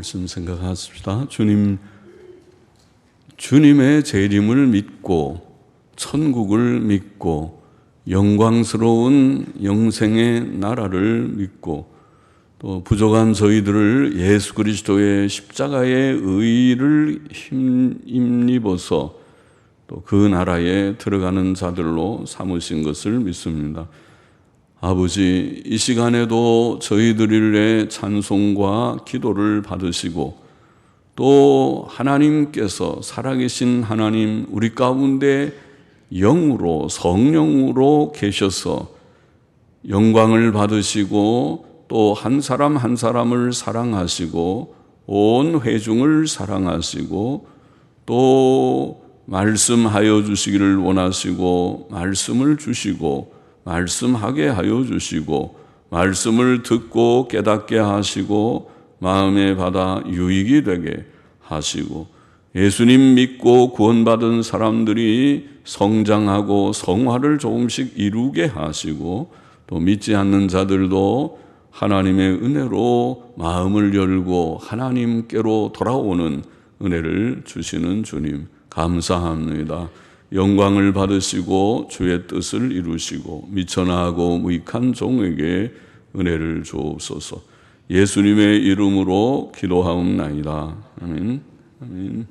말씀 생각하십시다. 주님의 재림을 믿고 천국을 믿고 영광스러운 영생의 나라를 믿고 또 부족한 저희들을 예수 그리스도의 십자가의 의를 힘입어서 또 그 나라에 들어가는 자들로 삼으신 것을 믿습니다. 아버지, 이 시간에도 저희들의 찬송과 기도를 받으시고 또 하나님께서 살아계신 하나님 우리 가운데 영으로 성령으로 계셔서 영광을 받으시고 또 한 사람 한 사람을 사랑하시고 온 회중을 사랑하시고 또 말씀하여 주시기를 원하시고 말씀을 주시고 말씀하게 하여 주시고 말씀을 듣고 깨닫게 하시고 마음에 받아 유익이 되게 하시고 예수님 믿고 구원받은 사람들이 성장하고 성화를 조금씩 이루게 하시고 또 믿지 않는 자들도 하나님의 은혜로 마음을 열고 하나님께로 돌아오는 은혜를 주시는 주님 감사합니다. 영광을 받으시고 주의 뜻을 이루시고 미천하고 무익한 종에게 은혜를 주옵소서. 예수님의 이름으로 기도하옵나이다. 아멘. 아멘.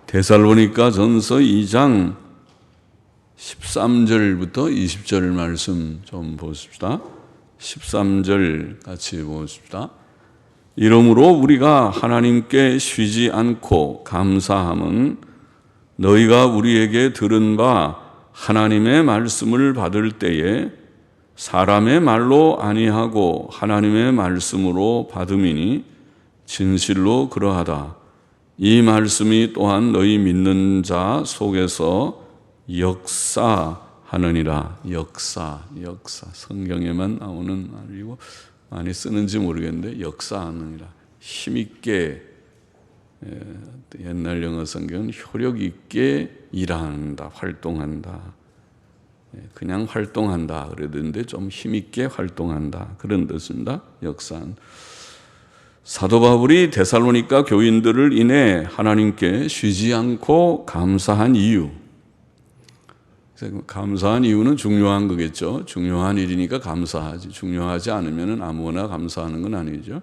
데살로니가 전서 2장 13절부터 20절 말씀 좀 보십시다. 13절 같이 보십시다. 이러므로 우리가 하나님께 쉬지 않고 감사함은 너희가 우리에게 들은 바 하나님의 말씀을 받을 때에 사람의 말로 아니하고 하나님의 말씀으로 받음이니 진실로 그러하다. 이 말씀이 또한 너희 믿는 자 속에서 역사하느니라. 역사 성경에만 나오는 말이고 많이 쓰는지 모르겠는데 역사하느니라. 힘있게, 옛날 영어 성경은 효력 있게 일한다, 활동한다. 그냥 활동한다 그러던데 좀 힘있게 활동한다 그런 뜻입니다. 역사한. 사도 바울이 데살로니가 교인들을 인해 하나님께 쉬지 않고 감사한 이유. 감사한 이유는 중요한 거겠죠. 중요한 일이니까 감사하지. 중요하지 않으면 아무거나 감사하는 건 아니죠.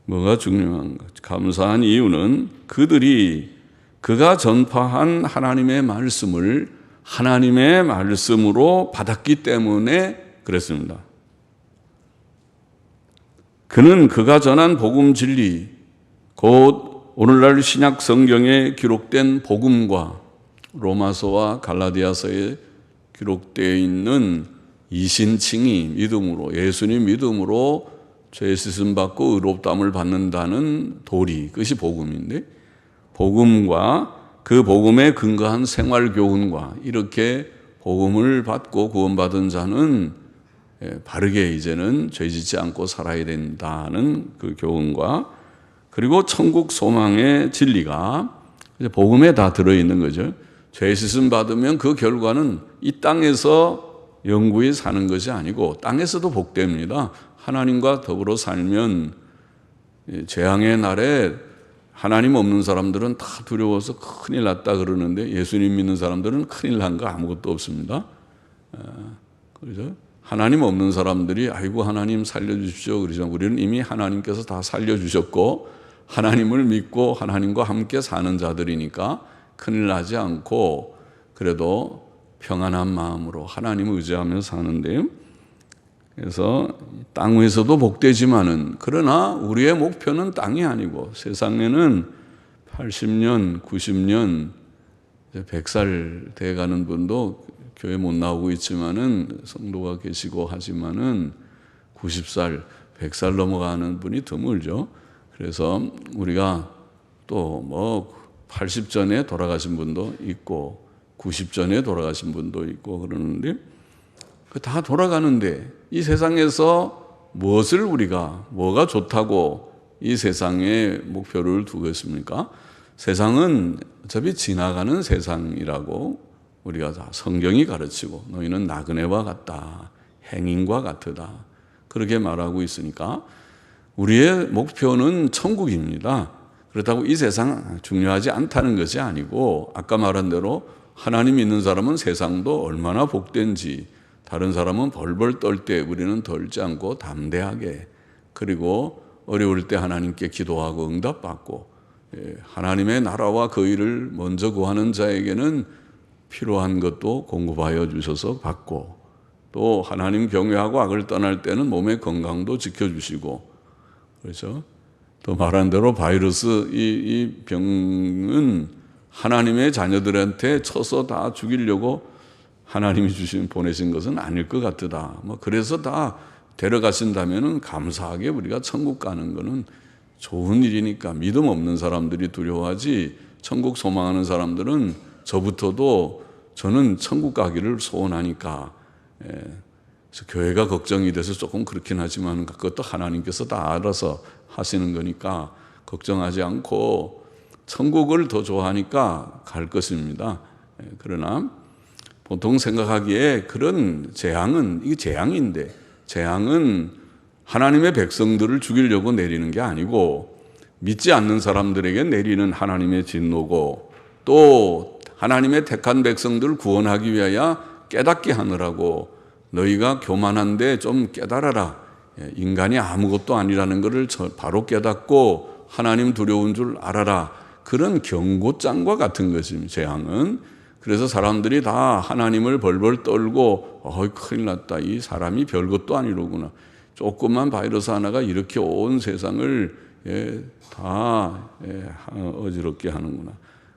뭐가 중요한가? 감사한 이유는 그가 전파한 하나님의 말씀을 하나님의 말씀으로 받았기 때문에 그랬습니다. 그가 전한 복음 진리, 곧 오늘날 신약 성경에 기록된 복음과 로마서와 갈라디아서에 기록되어 있는 이신칭의 믿음으로, 예수님 믿음으로 죄 씻음 받고 의롭다함을 받는다는 도리, 그것이 복음인데, 복음과 그 복음에 근거한 생활 교훈과 이렇게 복음을 받고 구원받은 자는 바르게 이제는 죄 짓지 않고 살아야 된다는 그 교훈과 그리고 천국 소망의 진리가 복음에 다 들어있는 거죠. 죄 씻음 받으면 그 결과는 이 땅에서 영구히 사는 것이 아니고 땅에서도 복됩니다. 하나님과 더불어 살면 재앙의 날에 하나님 없는 사람들은 다 두려워서 큰일 났다 그러는데 예수님 믿는 사람들은 큰일 난 거 아무것도 없습니다. 그렇죠? 하나님 없는 사람들이 아이고 하나님 살려주십시오 그러지만 우리는 이미 하나님께서 다 살려주셨고 하나님을 믿고 하나님과 함께 사는 자들이니까 큰일 나지 않고 그래도 평안한 마음으로 하나님을 의지하며 사는데요. 그래서 땅 위에서도 복되지만은 그러나 우리의 목표는 땅이 아니고 세상에는 80년, 90년, 100살 돼가는 분도 교회 못 나오고 있지만은 성도가 계시고 하지만은 90살, 100살 넘어가는 분이 드물죠. 그래서 우리가 또 80 전에 돌아가신 분도 있고 90 전에 돌아가신 분도 있고 그러는데 다 돌아가는데 이 세상에서 뭐가 좋다고 이 세상에 목표를 두겠습니까? 세상은 어차피 지나가는 세상이라고 우리가 다 성경이 가르치고 너희는 나그네와 같다, 행인과 같으다 그렇게 말하고 있으니까 우리의 목표는 천국입니다. 그렇다고 이 세상 중요하지 않다는 것이 아니고 아까 말한 대로 하나님 믿는 사람은 세상도 얼마나 복된지 다른 사람은 벌벌 떨 때 우리는 떨지 않고 담대하게 그리고 어려울 때 하나님께 기도하고 응답받고 하나님의 나라와 그 일을 먼저 구하는 자에게는 필요한 것도 공급하여 주셔서 받고 또 하나님 경외하고 악을 떠날 때는 몸의 건강도 지켜주시고 그렇죠? 또 말한 대로 바이러스 이 병은 하나님의 자녀들한테 쳐서 다 죽이려고 하나님이 보내신 것은 아닐 것 같다. 그래서 다 데려가신다면은 감사하게 우리가 천국 가는 것은 좋은 일이니까 믿음 없는 사람들이 두려워하지 천국 소망하는 사람들은 저부터도 저는 천국 가기를 소원하니까 그래서 교회가 걱정이 돼서 조금 그렇긴 하지만 그것도 하나님께서 다 알아서 하시는 거니까 걱정하지 않고 천국을 더 좋아하니까 갈 것입니다. 그러나 보통 생각하기에 그런 재앙은 이게 재앙인데 재앙은 하나님의 백성들을 죽이려고 내리는 게 아니고 믿지 않는 사람들에게 내리는 하나님의 진노고 또 하나님의 택한 백성들을 구원하기 위하여 깨닫게 하느라고 너희가 교만한데 좀 깨달아라. 인간이 아무것도 아니라는 것을 바로 깨닫고 하나님 두려운 줄 알아라. 그런 경고장과 같은 것입니다. 재앙은. 그래서 사람들이 다 하나님을 벌벌 떨고 큰일 났다. 이 사람이 별것도 아니로구나. 조그만 바이러스 하나가 이렇게 온 세상을 다 어지럽게 하는구나.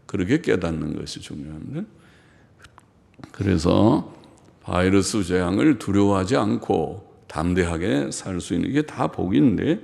그렇게 깨닫는 것이 중요합니다. 그래서 바이러스 재앙을 두려워하지 않고 담대하게 살 수 있는 게 다 복인데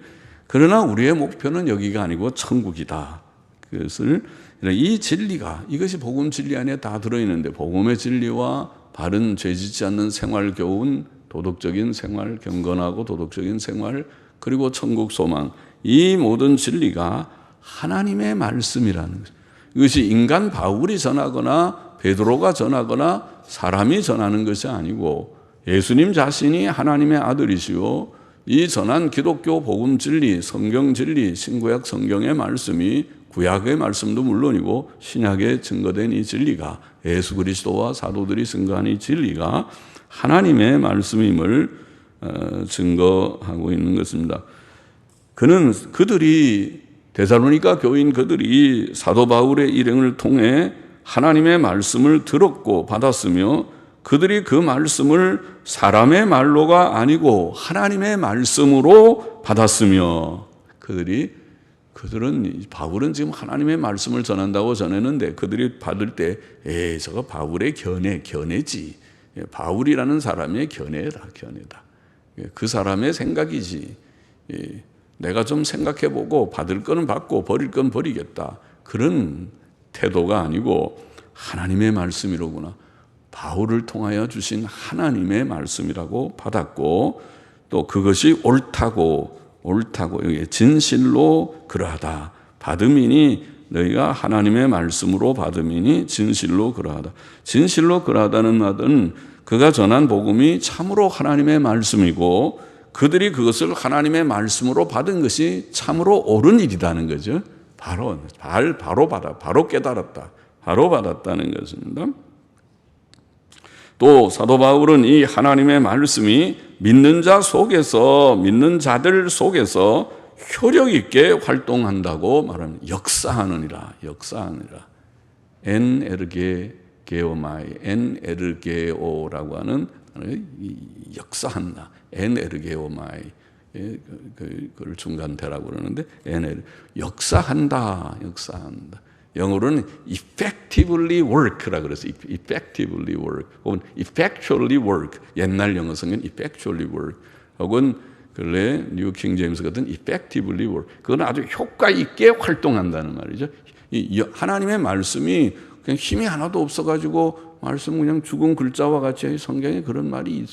그러나 우리의 목표는 여기가 아니고 천국이다. 그것을 이 진리가 이것이 복음 진리 안에 다 들어있는데 복음의 진리와 바른 죄짓지 않는 생활 교훈 도덕적인 생활 경건하고 도덕적인 생활 그리고 천국 소망 이 모든 진리가 하나님의 말씀이라는 것 이것이 인간 바울이 전하거나 베드로가 전하거나 사람이 전하는 것이 아니고 예수님 자신이 하나님의 아들이시오 이 전한 기독교 복음 진리 성경 진리 신구약 성경의 말씀이 구약의 말씀도 물론이고 신약에 증거된 이 진리가 예수 그리스도와 사도들이 증거한 이 진리가 하나님의 말씀임을 증거하고 있는 것입니다. 그들이 데살로니가 교인 그들이 사도 바울의 일행을 통해 하나님의 말씀을 들었고 받았으며 그들이 그 말씀을 사람의 말로가 아니고 하나님의 말씀으로 받았으며 그들은 바울은 지금 하나님의 말씀을 전한다고 전했는데 그들이 받을 때 저거 바울의 견해지. 바울이라는 사람의 견해다. 그 사람의 생각이지. 내가 좀 생각해보고 받을 거는 받고 버릴 건 버리겠다. 그런 태도가 아니고 하나님의 말씀이로구나. 바울을 통하여 주신 하나님의 말씀이라고 받았고 또 그것이 옳다고 여기 진실로 그러하다. 받음이니 너희가 하나님의 말씀으로 받음이니 진실로 그러하다. 진실로 그러하다는 말은 그가 전한 복음이 참으로 하나님의 말씀이고 그들이 그것을 하나님의 말씀으로 받은 것이 참으로 옳은 일이라는 거죠. 바로 깨달았다. 바로 받았다는 것입니다. 또 사도 바울은 이 하나님의 말씀이 믿는 자들 속에서 효력 있게 활동한다고 말합니다. 역사하느니라. 엔에르게오라고 하는 역사한다. 엔에르게오마이 그걸 중간태라고 그러는데 역사한다. 영어로는 effectively work라고 그래서 effectively work 혹은 effectually work 옛날 영어 성경 effectually work 혹은 근래 뉴 킹 제임스 같은 effectively work 그건 아주 효과 있게 활동한다는 말이죠. 이 하나님의 말씀이 그냥 힘이 하나도 없어가지고 말씀 그냥 죽은 글자와 같이 성경에 그런 말이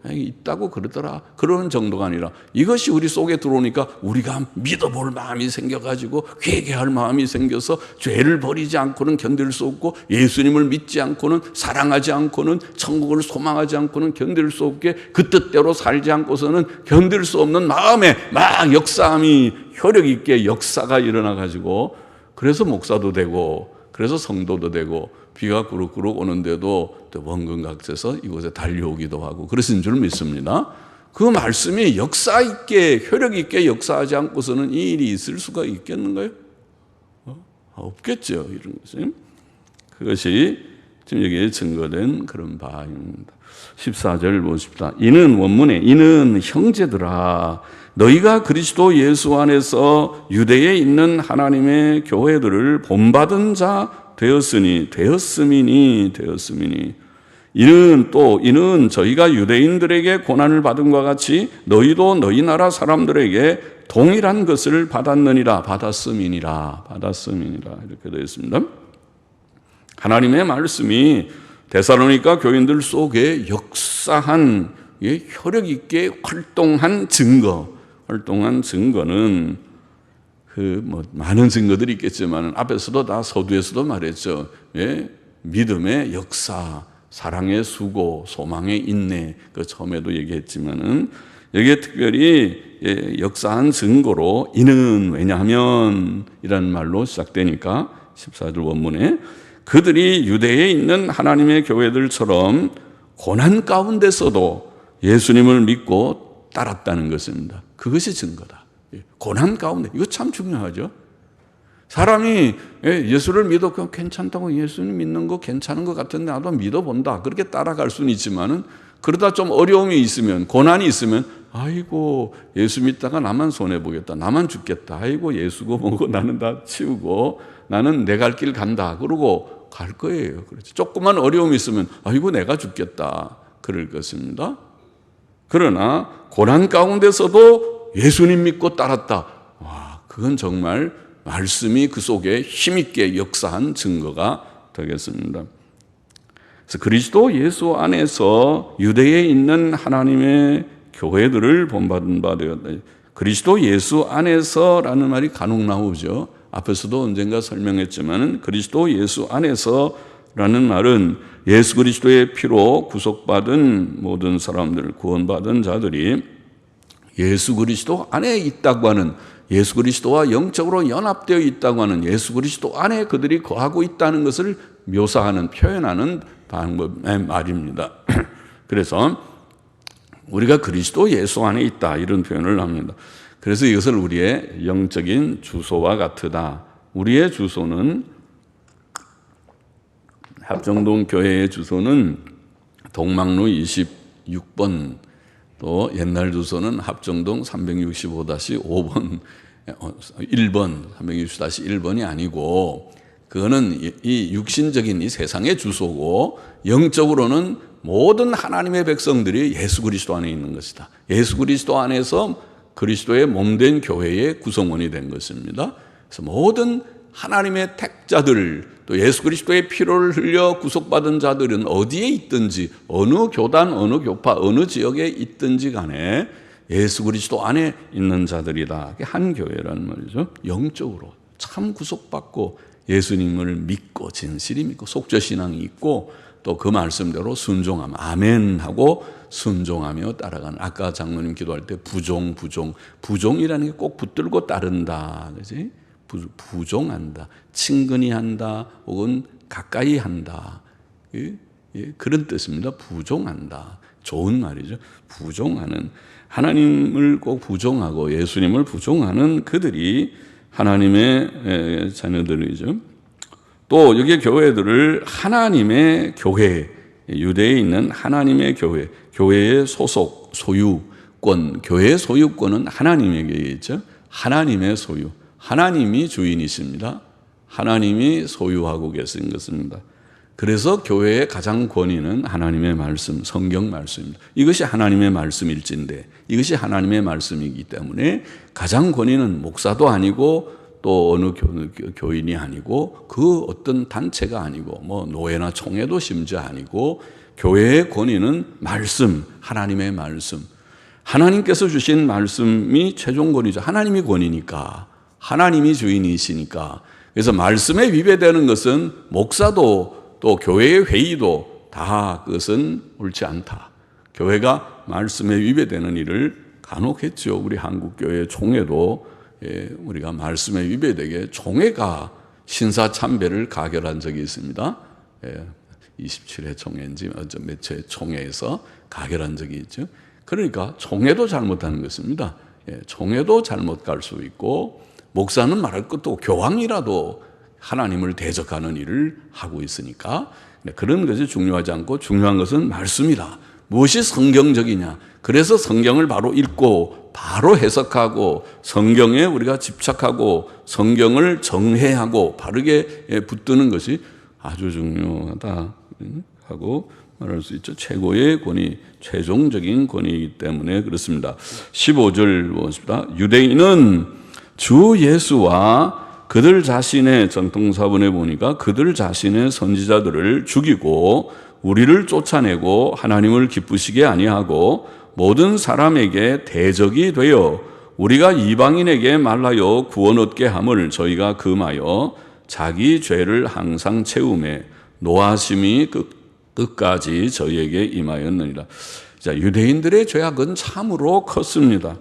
있다고 그러더라. 그러는 정도가 아니라 이것이 우리 속에 들어오니까 우리가 믿어볼 마음이 생겨가지고 회개할 마음이 생겨서 죄를 버리지 않고는 견딜 수 없고 예수님을 믿지 않고는 사랑하지 않고는 천국을 소망하지 않고는 견딜 수 없게 그 뜻대로 살지 않고서는 견딜 수 없는 마음에 막 역사함이 효력 있게 역사가 일어나가지고 그래서 목사도 되고 그래서 성도도 되고 비가 구룩구룩 오는데도 또 원근각져서 이곳에 달려오기도 하고 그러신 줄 믿습니다. 그 말씀이 역사 있게 효력 있게 역사하지 않고서는 이 일이 있을 수가 있겠는가요? 없겠죠. 이런 것이. 그것이 지금 여기에 증거된 그런 바입니다. 14절 보십시다. 이는 원문에 이는 형제들아 너희가 그리스도 예수 안에서 유대에 있는 하나님의 교회들을 본받은 자 되었음이니 이는 저희가 유대인들에게 고난을 받음과 같이 너희도 너희 나라 사람들에게 동일한 것을 받았음이니라 이렇게 되어 있습니다. 하나님의 말씀이 데살로니가 교인들 속에 역사한 효력 있게 활동한 증거는 많은 증거들이 있겠지만 앞에서도 다 서두에서도 말했죠. 믿음의 역사, 사랑의 수고, 소망의 인내 그 처음에도 얘기했지만은 여기에 특별히 역사한 증거로 이는 왜냐하면 이라는 말로 시작되니까 14절 원문에 그들이 유대에 있는 하나님의 교회들처럼 고난 가운데서도 예수님을 믿고 따랐다는 것입니다. 그것이 증거다. 고난 가운데 이거 참 중요하죠. 사람이 예수를 믿어 괜찮다고 예수님 믿는 거 괜찮은 것 같은데 나도 믿어본다 그렇게 따라갈 수는 있지만은 그러다 좀 어려움이 있으면 고난이 있으면 아이고 예수 믿다가 나만 손해보겠다 나만 죽겠다 아이고 예수고 뭐고 나는 다 치우고 나는 내 갈 길 간다 그러고 갈 거예요. 그렇죠. 조그만 어려움이 있으면 아이고 내가 죽겠다 그럴 것입니다. 그러나 고난 가운데서도 예수님 믿고 따랐다. 와, 그건 정말 말씀이 그 속에 힘있게 역사한 증거가 되겠습니다. 그래서 그리스도 예수 안에서 유대에 있는 하나님의 교회들을 본받은 바 되었다. 그리스도 예수 안에서라는 말이 간혹 나오죠. 앞에서도 언젠가 설명했지만 그리스도 예수 안에서라는 말은 예수 그리스도의 피로 구속받은 모든 사람들, 구원받은 자들이 예수 그리스도 안에 있다고 하는 예수 그리스도와 영적으로 연합되어 있다고 하는 예수 그리스도 안에 그들이 거하고 있다는 것을 묘사하는 표현하는 방법의 말입니다. 그래서 우리가 그리스도 예수 안에 있다 이런 표현을 합니다. 그래서 이것을 우리의 영적인 주소와 같으다. 우리의 주소는 합정동 교회의 주소는 동막로 26번 또 옛날 주소는 합정동 365-5번 1번 360-1번이 아니고 그거는 이 육신적인 이 세상의 주소고 영적으로는 모든 하나님의 백성들이 예수 그리스도 안에 있는 것이다. 예수 그리스도 안에서 그리스도의 몸된 교회의 구성원이 된 것입니다. 그래서 모든 하나님의 택자들 또 예수 그리스도의 피를 흘려 구속받은 자들은 어디에 있든지 어느 교단, 어느 교파, 어느 지역에 있든지 간에 예수 그리스도 안에 있는 자들이다. 한 교회라는 말이죠. 영적으로 참 구속받고 예수님을 믿고 진실히 믿고 속죄신앙이 있고 또 그 말씀대로 순종하며 아멘 하고 순종하며 따라가는 아까 장로님 기도할 때 부종이라는 게 꼭 붙들고 따른다. 그지? 부종한다, 친근히 한다, 혹은 가까이 한다. 그런 뜻입니다. 부종한다. 좋은 말이죠. 부종하는 하나님을 꼭 부종하고 예수님을 부종하는 그들이 하나님의 자녀들이죠. 또 여기 교회들을 하나님의 교회, 유대에 있는 하나님의 교회, 교회의 소속, 소유권, 교회의 소유권은 하나님에게 있죠. 하나님의 소유. 하나님이 주인이십니다. 하나님이 소유하고 계신 것입니다. 그래서 교회의 가장 권위는 하나님의 말씀, 성경 말씀입니다. 이것이 하나님의 말씀일진데 이것이 하나님의 말씀이기 때문에 가장 권위는 목사도 아니고 또 어느 교인이 아니고 그 어떤 단체가 아니고 뭐 노회나 총회도 심지어 아니고 교회의 권위는 말씀, 하나님의 말씀. 하나님께서 주신 말씀이 최종 권위죠. 하나님이 권위니까. 하나님이 주인이시니까. 그래서 말씀에 위배되는 것은 목사도 또 교회의 회의도 다 그것은 옳지 않다. 교회가 말씀에 위배되는 일을 간혹 했죠. 우리 한국교회 총회도 우리가 말씀에 위배되게 총회가 신사참배를 가결한 적이 있습니다. 27회 총회인지 몇 회 총회에서 가결한 적이 있죠. 그러니까 총회도 잘못하는 것입니다. 총회도 잘못 갈 수 있고 목사는 말할 것도 교황이라도 하나님을 대적하는 일을 하고 있으니까 그런 것이 중요하지 않고 중요한 것은 말씀이다. 무엇이 성경적이냐. 그래서 성경을 바로 읽고 바로 해석하고 성경에 우리가 집착하고 성경을 정해하고 바르게 붙드는 것이 아주 중요하다 하고 말할 수 있죠. 최고의 권위, 최종적인 권위이기 때문에 그렇습니다. 15절 보겠습니다. 유대인은 주 예수와 그들 자신의 전통사본에 보니까 그들 자신의 선지자들을 죽이고 우리를 쫓아내고 하나님을 기쁘시게 아니하고 모든 사람에게 대적이 되어 우리가 이방인에게 말하여 구원 얻게 함을 저희가 금하여 자기 죄를 항상 채우매 노하심이 끝까지 저희에게 임하였느니라. 자, 유대인들의 죄악은 참으로 컸습니다.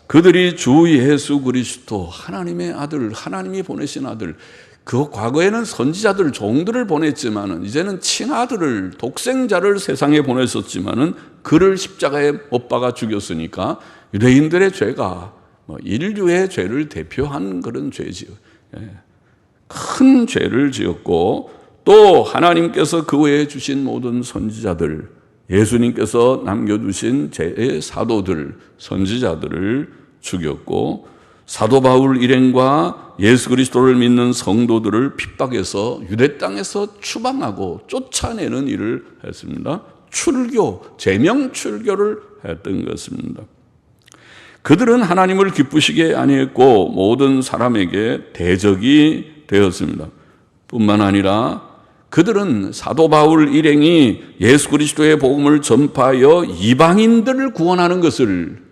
그들이 주 예수 그리스도 하나님의 아들, 하나님이 보내신 아들, 그 과거에는 선지자들, 종들을 보냈지만은 이제는 친아들을, 독생자를 세상에 보냈었지만은 그를 십자가에 못 박아 죽였으니까 유대인들의 죄가 인류의 죄를 대표한 그런 죄지요. 큰 죄를 지었고 또 하나님께서 그 외에 주신 모든 선지자들, 예수님께서 남겨두신 제 사도들, 선지자들을 죽였고 사도 바울 일행과 예수 그리스도를 믿는 성도들을 핍박해서 유대 땅에서 추방하고 쫓아내는 일을 했습니다. 출교, 제명 출교를 했던 것입니다. 그들은 하나님을 기쁘시게 아니했고 모든 사람에게 대적이 되었습니다. 뿐만 아니라 그들은 사도 바울 일행이 예수 그리스도의 복음을 전파하여 이방인들을 구원하는 것을,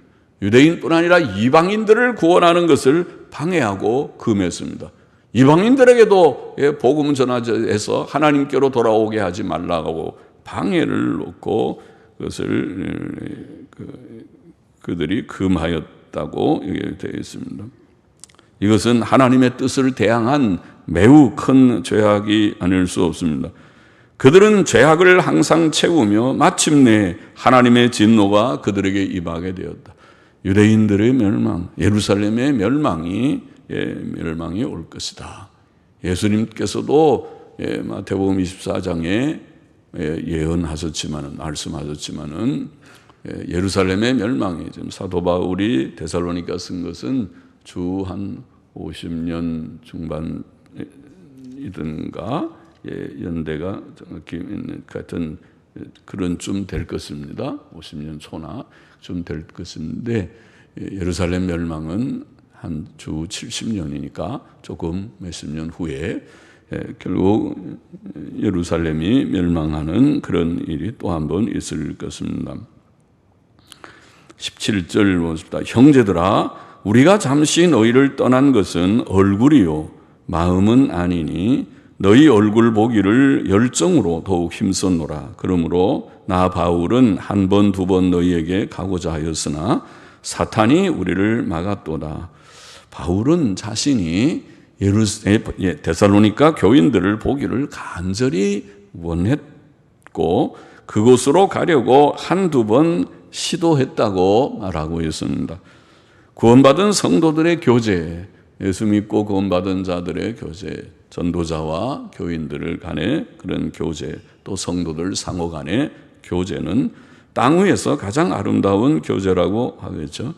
유대인뿐 아니라 이방인들을 구원하는 것을 방해하고 금했습니다. 이방인들에게도 복음 전하해서 하나님께로 돌아오게 하지 말라고 방해를 놓고 그것을 그들이 금하였다고 되어 있습니다. 이것은 하나님의 뜻을 대항한 매우 큰 죄악이 아닐 수 없습니다. 그들은 죄악을 항상 채우며 마침내 하나님의 진노가 그들에게 임하게 되었다. 유대인들의 멸망, 예루살렘의 멸망이 올 것이다. 예수님께서도 마태복음 24장에 예언하셨지만은, 말씀하셨지만은 예루살렘의 멸망이 지금 사도 바울이 데살로니가 쓴 것은 주 한 50년 중반이든가 연대가 정확히 같은 그런 쯤 될 것입니다. 50년 초나 좀 될 것인데 예루살렘 멸망은 한 주 70년이니까 조금 몇십 년 후에 결국 예루살렘이 멸망하는 그런 일이 또 한 번 있을 것입니다. 17절 보십시다. 형제들아 우리가 잠시 너희를 떠난 것은 얼굴이요 마음은 아니니 너희 얼굴 보기를 열정으로 더욱 힘썼노라. 그러므로 나 바울은 한 번, 두 번 너희에게 가고자 하였으나 사탄이 우리를 막았도다. 바울은 자신이 데살로니가 교인들을 보기를 간절히 원했고 그곳으로 가려고 한두 번 시도했다고 말하고 있습니다. 구원받은 성도들의 교제, 예수 믿고 구원받은 자들의 교제, 전도자와 교인들 간의 그런 교제, 또 성도들 상호 간의 교제는 땅 위에서 가장 아름다운 교제라고 하겠죠.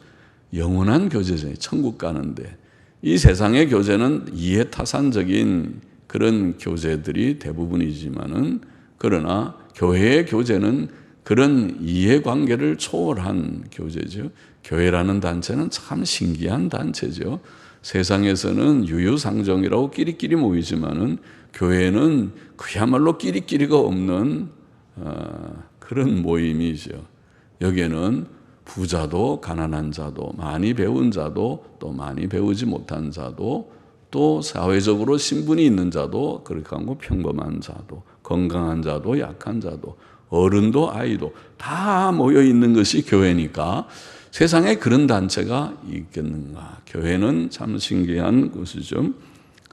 영원한 교제죠. 천국 가는데 이 세상의 교제는 이해타산적인 그런 교제들이 대부분이지만은 그러나 교회의 교제는 그런 이해관계를 초월한 교제죠. 교회라는 단체는 참 신기한 단체죠. 세상에서는 유유상종이라고 끼리끼리 모이지만은 교회는 그야말로 끼리끼리가 없는 그런 모임이죠. 여기에는 부자도 가난한 자도 많이 배운 자도 또 많이 배우지 못한 자도 또 사회적으로 신분이 있는 자도 그렇게 하고 평범한 자도 건강한 자도 약한 자도 어른도 아이도 다 모여 있는 것이 교회니까 세상에 그런 단체가 있겠는가. 교회는 참 신기한 것이죠.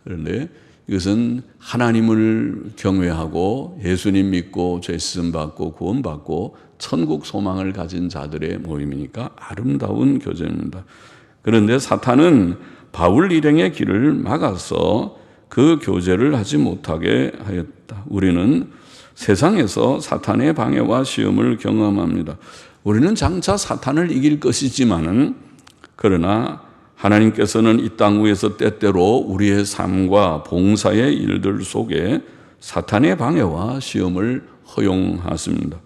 그런데 이것은 하나님을 경외하고 예수님 믿고 죄 씻음 받고 구원 받고 천국 소망을 가진 자들의 모임이니까 아름다운 교제입니다. 그런데 사탄은 바울 일행의 길을 막아서 그 교제를 하지 못하게 하였다. 우리는 세상에서 사탄의 방해와 시험을 경험합니다. 우리는 장차 사탄을 이길 것이지만은 그러나 하나님께서는 이 땅 위에서 때때로 우리의 삶과 봉사의 일들 속에 사탄의 방해와 시험을 허용하십니다.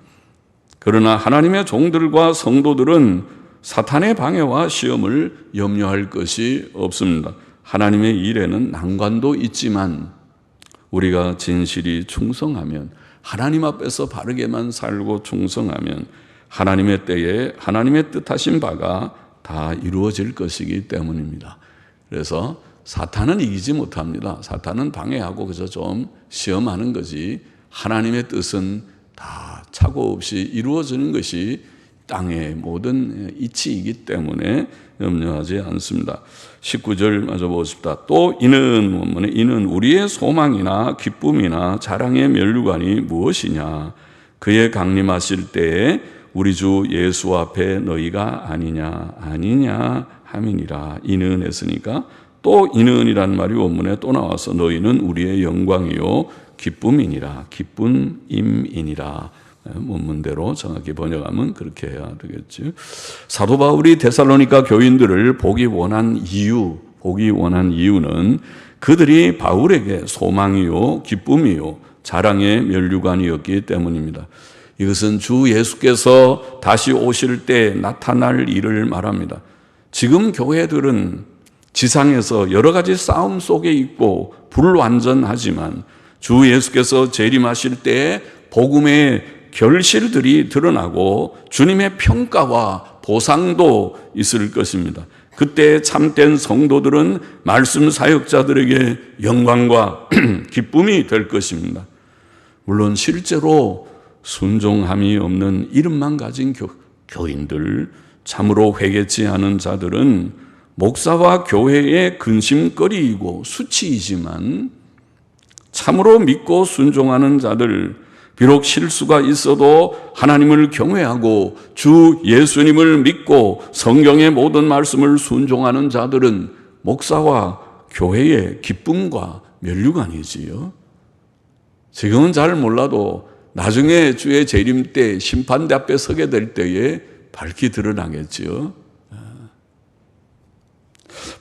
그러나 하나님의 종들과 성도들은 사탄의 방해와 시험을 염려할 것이 없습니다. 하나님의 일에는 난관도 있지만 우리가 진실이 충성하면 하나님 앞에서 바르게만 살고 충성하면 하나님의 때에 하나님의 뜻하신 바가 다 이루어질 것이기 때문입니다. 그래서 사탄은 이기지 못합니다. 사탄은 방해하고 그저 좀 시험하는 거지 하나님의 뜻은 다 착오 없이 이루어지는 것이 땅의 모든 이치이기 때문에 염려하지 않습니다. 19절 마저 보고 싶다. 또 이는 원문에 이는 우리의 소망이나 기쁨이나 자랑의 면류관이 무엇이냐. 그의 강림하실 때에 우리 주 예수 앞에 너희가 아니냐 함이니라. 이는 했으니까 또 이는이란 말이 원문에 또 나와서 너희는 우리의 영광이요 기쁨이니라. 기쁨임이니라. 원문대로 정확히 번역하면 그렇게 해야 되겠지. 사도 바울이 데살로니가 교인들을 보기 원한 이유는 그들이 바울에게 소망이요 기쁨이요 자랑의 면류관이었기 때문입니다. 이것은 주 예수께서 다시 오실 때 나타날 일을 말합니다. 지금 교회들은 지상에서 여러 가지 싸움 속에 있고 불완전하지만 주 예수께서 재림하실 때 복음의 결실들이 드러나고 주님의 평가와 보상도 있을 것입니다. 그때 참된 성도들은 말씀 사역자들에게 영광과 기쁨이 될 것입니다. 물론 실제로 순종함이 없는 이름만 가진 교인들, 참으로 회개치 않은 자들은 목사와 교회의 근심거리이고 수치이지만 참으로 믿고 순종하는 자들, 비록 실수가 있어도 하나님을 경외하고 주 예수님을 믿고 성경의 모든 말씀을 순종하는 자들은 목사와 교회의 기쁨과 면류관이지요. 지금은 잘 몰라도 나중에 주의 재림 때 심판대 앞에 서게 될 때에 밝히 드러나겠지요.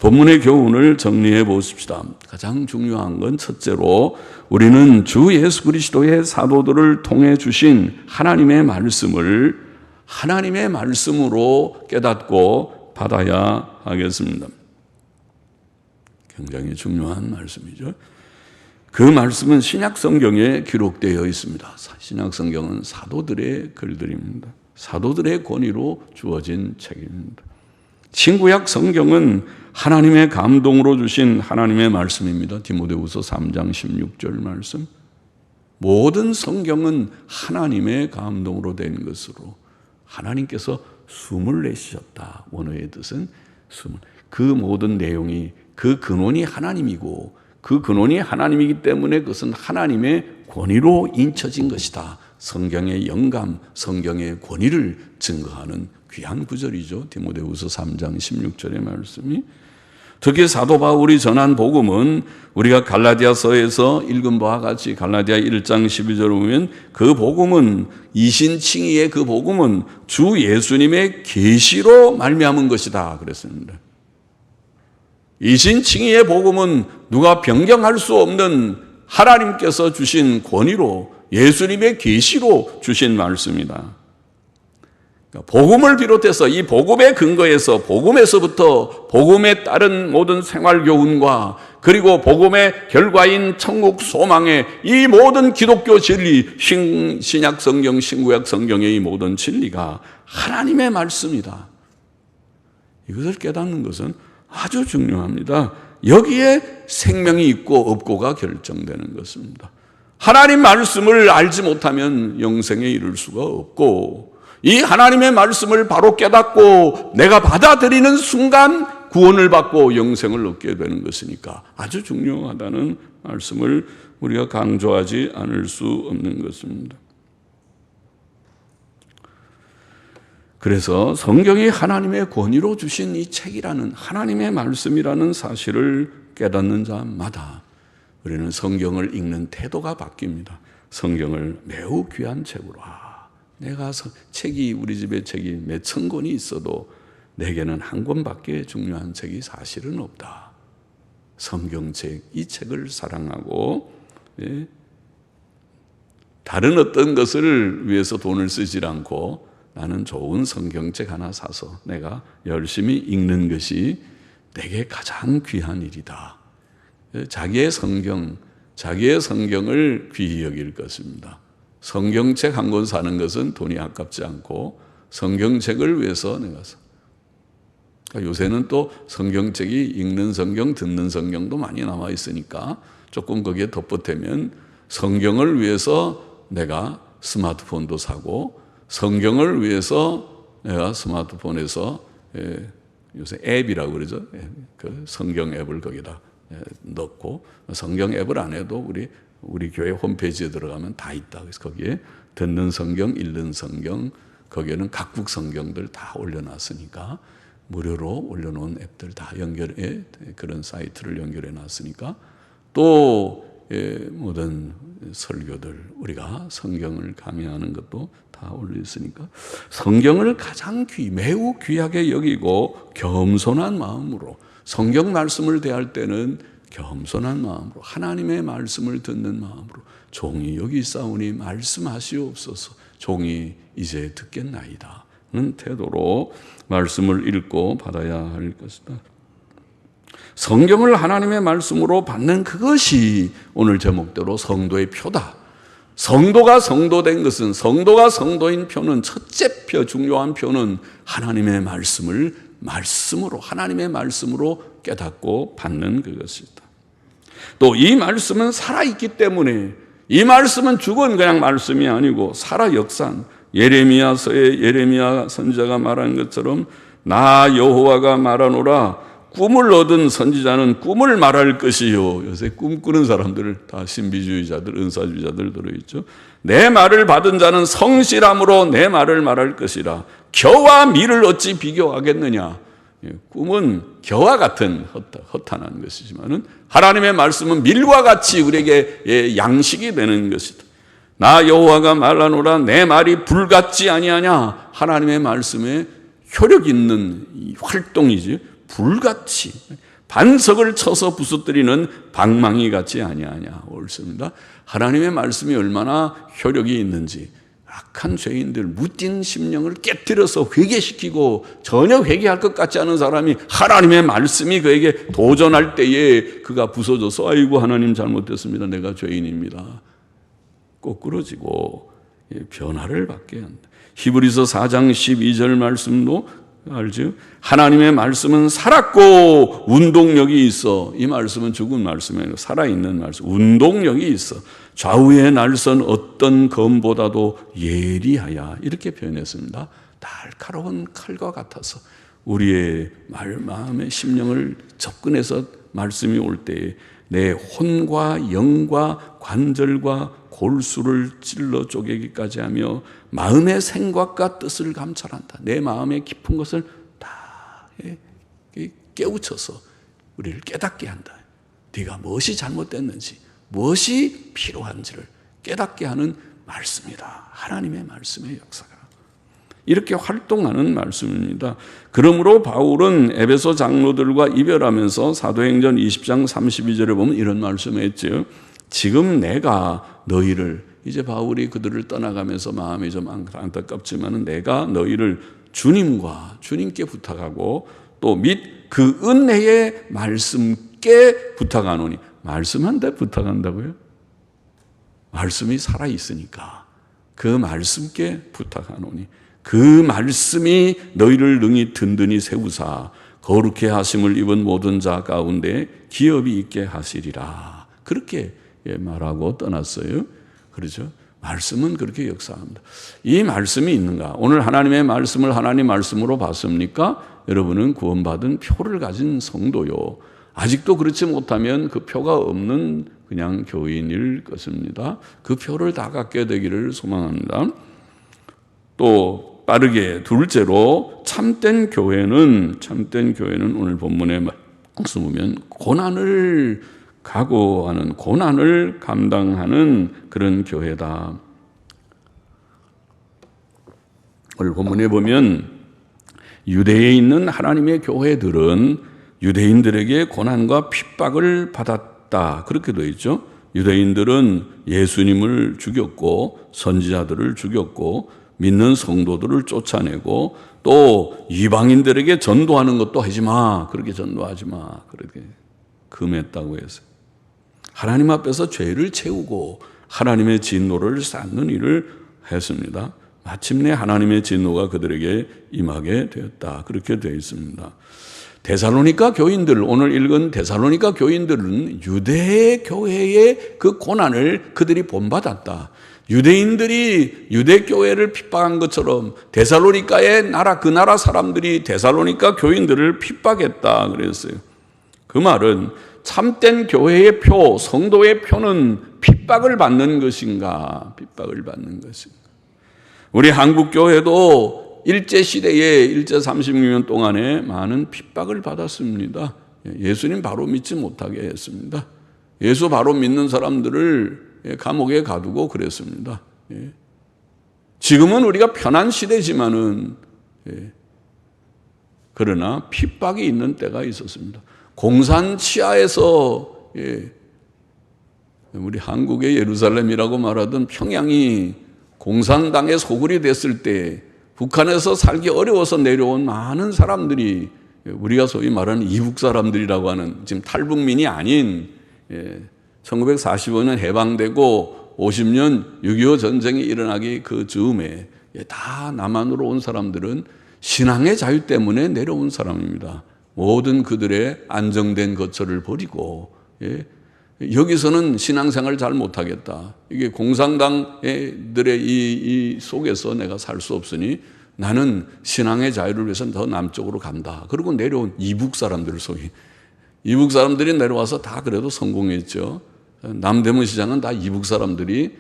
본문의 교훈을 정리해 보십시다. 가장 중요한 건 첫째로 우리는 주 예수 그리스도의 사도들을 통해 주신 하나님의 말씀을 하나님의 말씀으로 깨닫고 받아야 하겠습니다. 굉장히 중요한 말씀이죠. 그 말씀은 신약 성경에 기록되어 있습니다. 신약 성경은 사도들의 글들입니다. 사도들의 권위로 주어진 책입니다. 신구약 성경은 하나님의 감동으로 주신 하나님의 말씀입니다. 디모데후서 3장 16절 말씀. 모든 성경은 하나님의 감동으로 된 것으로 하나님께서 숨을 내쉬셨다. 원어의 뜻은 숨을. 그 모든 내용이 그 근원이 하나님이고 그 근원이 하나님이기 때문에 그것은 하나님의 권위로 인쳐진 것이다. 성경의 영감, 성경의 권위를 증거하는 귀한 구절이죠. 디모데후서 3장 16절의 말씀이. 특히 사도 바울이 전한 복음은 우리가 갈라디아서에서 읽은 바와 같이 갈라디아 1장 12절을 보면 그 복음은 이신칭의의 그 복음은 주 예수님의 계시로 말미암은 것이다 그랬습니다. 이신칭의의 복음은 누가 변경할 수 없는 하나님께서 주신 권위로 예수님의 계시로 주신 말씀이다. 복음을 비롯해서 이 복음의 근거에서 복음에서부터 복음에 따른 모든 생활 교훈과 그리고 복음의 결과인 천국 소망의 이 모든 기독교 진리, 신약 성경, 신구약 성경의 이 모든 진리가 하나님의 말씀이다. 이것을 깨닫는 것은 아주 중요합니다. 여기에 생명이 있고 없고가 결정되는 것입니다. 하나님 말씀을 알지 못하면 영생에 이를 수가 없고, 이 하나님의 말씀을 바로 깨닫고 내가 받아들이는 순간 구원을 받고 영생을 얻게 되는 것이니까 아주 중요하다는 말씀을 우리가 강조하지 않을 수 없는 것입니다. 그래서 성경이 하나님의 권위로 주신 이 책이라는, 하나님의 말씀이라는 사실을 깨닫는 자마다 우리는 성경을 읽는 태도가 바뀝니다. 성경을 매우 귀한 책으로, 내가 책이, 우리 집에 책이 몇천 권이 있어도 내게는 한 권밖에 중요한 책이 사실은 없다. 성경책, 이 책을 사랑하고, 다른 어떤 것을 위해서 돈을 쓰지 않고 나는 좋은 성경책 하나 사서 내가 열심히 읽는 것이 내게 가장 귀한 일이다. 자기의 성경을 귀히 여길 것입니다. 성경책 한 권 사는 것은 돈이 아깝지 않고 성경책을 위해서 내가 그러니까 요새는 또 성경책이 읽는 성경, 듣는 성경도 많이 나와 있으니까 조금 거기에 덧보태면 성경을 위해서 내가 스마트폰도 사고 성경을 위해서 내가 스마트폰에서 요새 앱이라고 그러죠. 그 성경 앱을 거기다 넣고, 성경 앱을 안 해도 우리 교회 홈페이지에 들어가면 다 있다. 그래서 거기에 듣는 성경, 읽는 성경, 거기에는 각국 성경들 다 올려놨으니까, 무료로 올려놓은 앱들 다 연결해, 그런 사이트를 연결해 놨으니까, 또 모든 설교들, 우리가 성경을 강의하는 것도 다 올려 있으니까 성경을 가장 매우 귀하게 여기고 겸손한 마음으로, 성경 말씀을 대할 때는 겸손한 마음으로, 하나님의 말씀을 듣는 마음으로, 종이 여기 있사오니 말씀하시옵소서, 종이 이제 듣겠나이다 는 태도로 말씀을 읽고 받아야 할 것이다. 성경을 하나님의 말씀으로 받는 그것이 오늘 제목대로 성도의 표다. 성도가 성도된 것은, 성도가 성도인 표는, 첫째 표, 중요한 표는 하나님의 말씀으로, 하나님의 말씀으로 깨닫고 받는 그것이다. 또 이 말씀은 살아있기 때문에, 이 말씀은 죽은 그냥 말씀이 아니고 살아 역사한, 예레미야서에 예레미야 선지자가 말한 것처럼 나 여호와가 말하노라, 꿈을 얻은 선지자는 꿈을 말할 것이요. 요새 꿈꾸는 사람들 다 신비주의자들, 은사주의자들 들어있죠. 내 말을 받은 자는 성실함으로 내 말을 말할 것이라. 겨와 밀을 어찌 비교하겠느냐. 꿈은 겨와 같은 허탄한 것이지만은 하나님의 말씀은 밀과 같이 우리에게 양식이 되는 것이다. 나 여호와가 말하노라, 내 말이 불같지 아니하냐. 하나님의 말씀에 효력 있는 활동이지, 불같이 반석을 쳐서 부수뜨리는 방망이 같지 아니하냐. 옳습니다. 하나님의 말씀이 얼마나 효력이 있는지, 악한 죄인들, 무딘 심령을 깨뜨려서 회개시키고 전혀 회개할 것 같지 않은 사람이 하나님의 말씀이 그에게 도전할 때에 그가 부서져서 아이고 하나님 잘못됐습니다, 내가 죄인입니다, 꼬꾸러지고 변화를 받게 한다. 히브리서 4장 12절 말씀도 알죠? 하나님의 말씀은 살았고 운동력이 있어. 이 말씀은 죽은 말씀이에요. 살아있는 말씀, 운동력이 있어. 좌우의 날선 어떤 검보다도 예리하여, 이렇게 표현했습니다. 날카로운 칼과 같아서 우리의 마음의 심령을 접근해서 말씀이 올 때에 내 혼과 영과 관절과 골수를 찔러 쪼개기까지 하며 마음의 생각과 뜻을 감찰한다. 내 마음의 깊은 것을 다 깨우쳐서 우리를 깨닫게 한다. 네가 무엇이 잘못됐는지, 무엇이 필요한지를 깨닫게 하는 말씀이다. 하나님의 말씀의 역사가 이렇게 활동하는 말씀입니다. 그러므로 바울은 에베소 장로들과 이별하면서 사도행전 20장 32절에 보면 이런 말씀을 했죠. 지금 내가 너희를 이제 바울이 그들을 떠나가면서 마음이 좀 안타깝지만 내가 너희를 주님께 부탁하고 또 및 그 은혜의 말씀께 부탁하노니. 말씀한테 부탁한다고요? 말씀이 살아있으니까 그 말씀께 부탁하노니 그 말씀이 너희를 능히 든든히 세우사 거룩해 하심을 입은 모든 자 가운데 기업이 있게 하시리라. 그렇게 말하고 떠났어요. 그렇죠? 말씀은 그렇게 역사합니다. 이 말씀이 있는가? 오늘 하나님의 말씀을 하나님 말씀으로 봤습니까? 여러분은 구원받은 표를 가진 성도요. 아직도 그렇지 못하면 그 표가 없는 그냥 교인일 것입니다. 그 표를 다 갖게 되기를 소망합니다. 또 빠르게 둘째로 참된 교회는 오늘 본문에 말씀 보면 고난을 각오하는, 고난을 감당하는 그런 교회다. 오늘 본문에 보면 유대에 있는 하나님의 교회들은 유대인들에게 고난과 핍박을 받았다. 그렇게 되어 있죠. 유대인들은 예수님을 죽였고 선지자들을 죽였고 믿는 성도들을 쫓아내고 또 이방인들에게 전도하는 것도 하지 마. 그렇게 전도하지 마. 그렇게 금했다고 해서 하나님 앞에서 죄를 채우고 하나님의 진노를 쌓는 일을 했습니다. 마침내 하나님의 진노가 그들에게 임하게 되었다. 그렇게 되어 있습니다. 데살로니가 교인들, 오늘 읽은 데살로니가 교인들은 유대 교회의 그 고난을 그들이 본받았다. 유대인들이 유대 교회를 핍박한 것처럼 데살로니가의 나라, 그 나라 사람들이 데살로니가 교인들을 핍박했다 그랬어요. 그 말은 참된 교회의 표, 성도의 표는 핍박을 받는 것인가? 핍박을 받는 것인가? 우리 한국 교회도 일제 시대에 일제 36년 동안에 많은 핍박을 받았습니다. 예수님 바로 믿지 못하게 했습니다. 예수 바로 믿는 사람들을 감옥에 가두고 그랬습니다. 지금은 우리가 편한 시대지만은 그러나 핍박이 있는 때가 있었습니다. 공산 치하에서 우리 한국의 예루살렘이라고 말하던 평양이 공산당의 소굴이 됐을 때 북한에서 살기 어려워서 내려온 많은 사람들이 우리가 소위 말하는 이북 사람들이라고 하는 지금 탈북민이 아닌 1945년 해방되고 50년 6.25 전쟁이 일어나기 그 즈음에 다 남한으로 온 사람들은 신앙의 자유 때문에 내려온 사람입니다. 모든 그들의 안정된 거처를 버리고 여기서는 신앙생활을 잘 못하겠다. 이게 공산당들의 이 속에서 내가 살 수 없으니 나는 신앙의 자유를 위해서는 더 남쪽으로 간다. 그리고 내려온 이북 사람들 소위. 이북 사람들이 내려와서 다 그래도 성공했죠. 남대문 시장은 다 이북 사람들이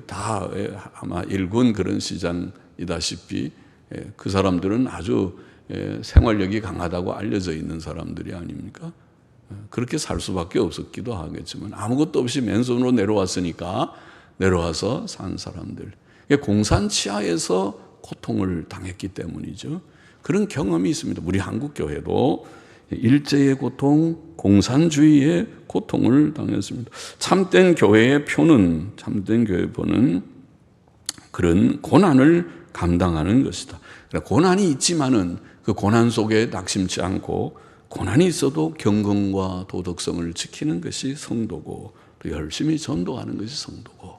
다 아마 일군 그런 시장이다시피 그 사람들은 아주 생활력이 강하다고 알려져 있는 사람들이 아닙니까? 그렇게 살 수밖에 없었기도 하겠지만 아무것도 없이 맨손으로 내려왔으니까 내려와서 산 사람들. 공산 치하에서 고통을 당했기 때문이죠. 그런 경험이 있습니다. 우리 한국 교회도 일제의 고통, 공산주의의 고통을 당했습니다. 참된 교회의 표는, 참된 교회의 표는 그런 고난을 감당하는 것이다. 고난이 있지만은 그 고난 속에 낙심치 않고 고난이 있어도 경건과 도덕성을 지키는 것이 성도고 또 열심히 전도하는 것이 성도고.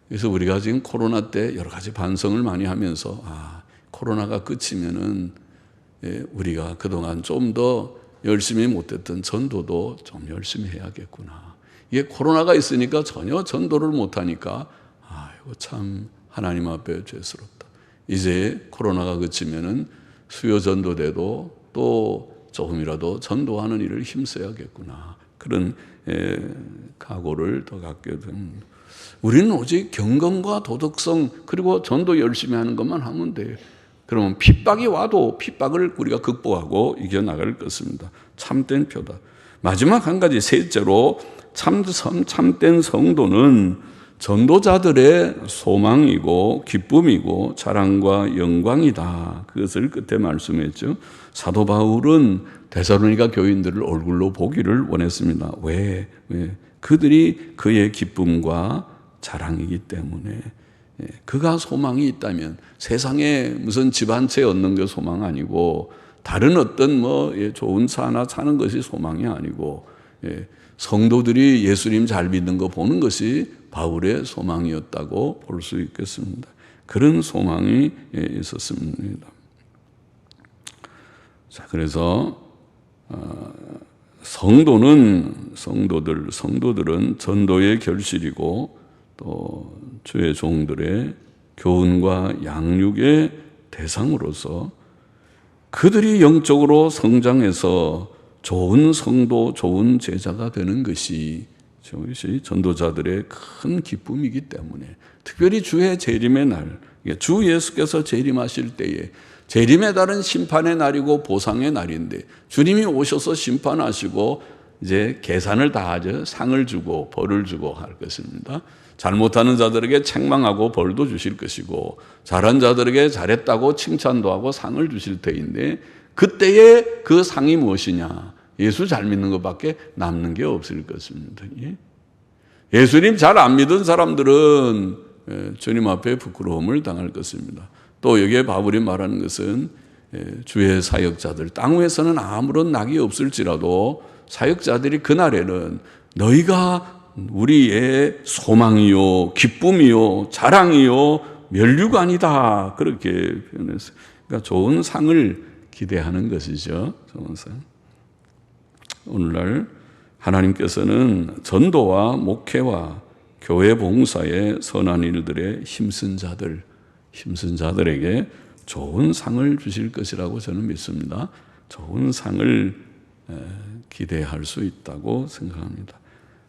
그래서 우리가 지금 코로나 때 여러 가지 반성을 많이 하면서 코로나가 끝이면은 우리가 그동안 좀 더 열심히 못했던 전도도 좀 열심히 해야겠구나. 이게 코로나가 있으니까 전혀 전도를 못하니까 이거 참 하나님 앞에 죄스럽다. 이제 코로나가 그치면은 수요 전도대도 또 조금이라도 전도하는 일을 힘써야겠구나. 그런 각오를 더 갖게 됩니다. 우리는 오직 경건과 도덕성 그리고 전도 열심히 하는 것만 하면 돼요. 그러면 핍박이 와도 핍박을 우리가 극복하고 이겨나갈 것입니다. 참된 표다. 마지막 한 가지 셋째로 참된 성도는 전도자들의 소망이고 기쁨이고 자랑과 영광이다. 그것을 끝에 말씀했죠. 사도 바울은 데살로니가 교인들을 얼굴로 보기를 원했습니다. 왜? 그들이 그의 기쁨과 자랑이기 때문에 그가 소망이 있다면 세상에 무슨 집 한 채 얻는 게 소망 아니고 다른 어떤 좋은 차 하나 사는 것이 소망이 아니고 성도들이 예수님 잘 믿는 거 보는 것이 바울의 소망이었다고 볼 수 있겠습니다. 그런 소망이 있었습니다. 자, 그래서 성도들은 전도의 결실이고 또 주의 종들의 교훈과 양육의 대상으로서 그들이 영적으로 성장해서 좋은 성도, 좋은 제자가 되는 것이 전도자들의 큰 기쁨이기 때문에 특별히 주의 재림의 날, 주 예수께서 재림하실 때에 재림의 날은 심판의 날이고 보상의 날인데 주님이 오셔서 심판하시고 이제 계산을 다 하죠. 상을 주고 벌을 주고 할 것입니다. 잘못하는 자들에게 책망하고 벌도 주실 것이고 잘한 자들에게 잘했다고 칭찬도 하고 상을 주실 터인데 그때의 그 상이 무엇이냐? 예수 잘 믿는 것밖에 남는 게 없을 것입니다. 예수님 잘 안 믿은 사람들은 주님 앞에 부끄러움을 당할 것입니다. 또 여기에 바울이 말하는 것은 주의 사역자들, 땅 위에서는 아무런 낙이 없을지라도 사역자들이 그날에는 너희가 우리의 소망이요, 기쁨이요, 자랑이요, 면류관이다. 그렇게 표현했어요. 그러니까 좋은 상을 기대하는 것이죠. 좋은 상. 오늘날 하나님께서는 전도와 목회와 교회 봉사의 선한 일들의 힘쓴 자들에게 좋은 상을 주실 것이라고 저는 믿습니다. 좋은 상을 기대할 수 있다고 생각합니다.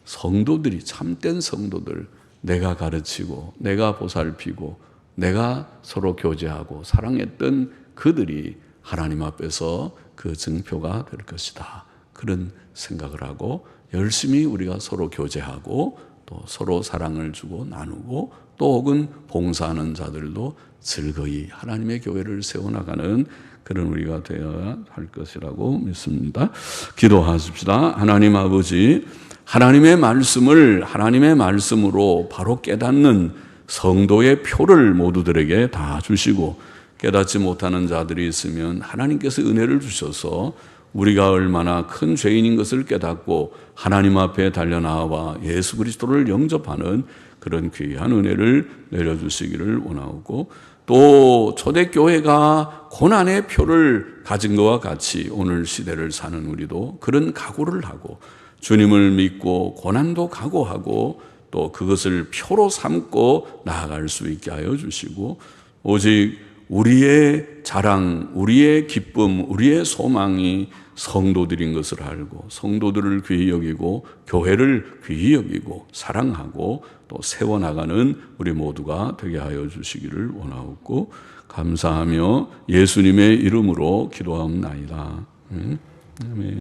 성도들이, 참된 성도들, 내가 가르치고 내가 보살피고 내가 서로 교제하고 사랑했던 그들이 하나님 앞에서 그 증표가 될 것이다. 그런 생각을 하고 열심히 우리가 서로 교제하고 또 서로 사랑을 주고 나누고 또 혹은 봉사하는 자들도 즐거이 하나님의 교회를 세워나가는 그런 우리가 되어야 할 것이라고 믿습니다. 기도하십시다. 하나님 아버지, 하나님의 말씀을 하나님의 말씀으로 바로 깨닫는 성도의 표를 모두들에게 다 주시고 깨닫지 못하는 자들이 있으면 하나님께서 은혜를 주셔서 우리가 얼마나 큰 죄인인 것을 깨닫고 하나님 앞에 달려나와 예수 그리스도를 영접하는 그런 귀한 은혜를 내려주시기를 원하고 또 초대교회가 고난의 표를 가진 것과 같이 오늘 시대를 사는 우리도 그런 각오를 하고 주님을 믿고 고난도 각오하고 또 그것을 표로 삼고 나아갈 수 있게 하여 주시고 오직 우리의 자랑, 우리의 기쁨, 우리의 소망이 성도들인 것을 알고 성도들을 귀히 여기고 교회를 귀히 여기고 사랑하고 또 세워나가는 우리 모두가 되게 하여 주시기를 원하옵고 감사하며 예수님의 이름으로 기도하옵나이다. 아멘.